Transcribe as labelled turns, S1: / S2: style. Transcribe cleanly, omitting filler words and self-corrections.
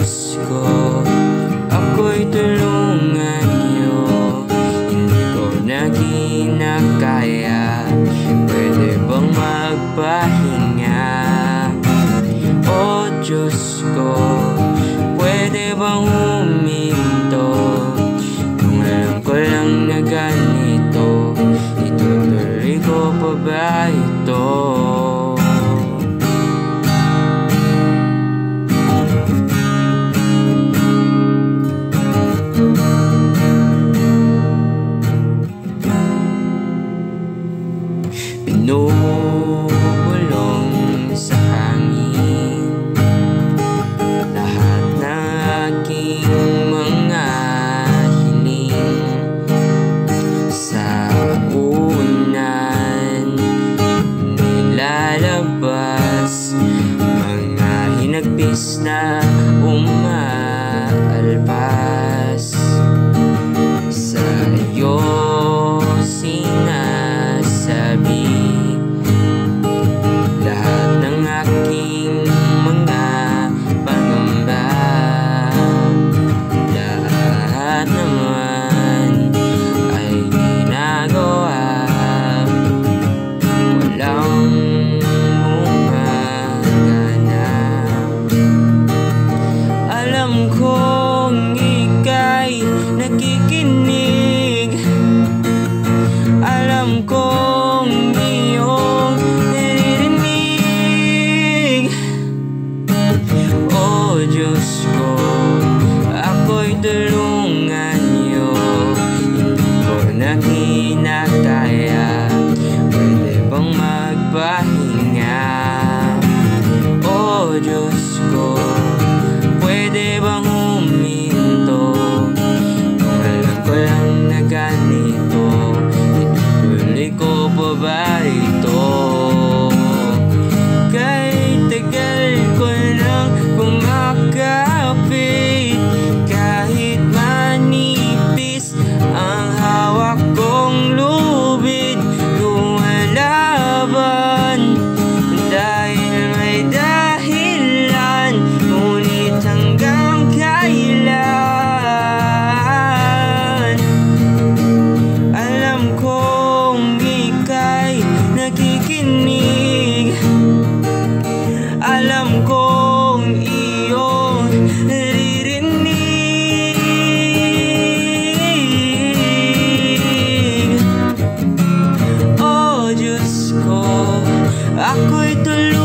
S1: Diyos ko, ako'y tulungan niyo. Hindi ko na kinakaya, pwede bang magpahinga? O Diyos ko, pwede bang huminto? Kung alam ko lang na ganito, itutuloy ko pa ba ito? Binubulong sa hangin lahat ng aking mga hiling. Sa unan nilalabas mga hinagpis na umaalpas. Sa iyo sinasabi lahat ng aking mga pangamba. Lahat naman ay ginagawa, walang gumagana. Alam kong ika'y nakikinig, alam kong iyong naririnig. O Diyos ko, ako'y tulungan niyo. Hindi ko na kinakaya, pwede bang magpahinga? O Diyos ko, pwede bang huminto? Kung alam ko lang na ganito, itutuloy ko pa ba ito? Kahit tagal ko nang kumakapit, kahit manipis ang hawak kong lubid, lumalaban dahil may dahilan. Ngunit hanggang kailan? Alam kong ika'y nakikinig, alam kong iyong naririnig. O Diyos ko, ako'y tulungan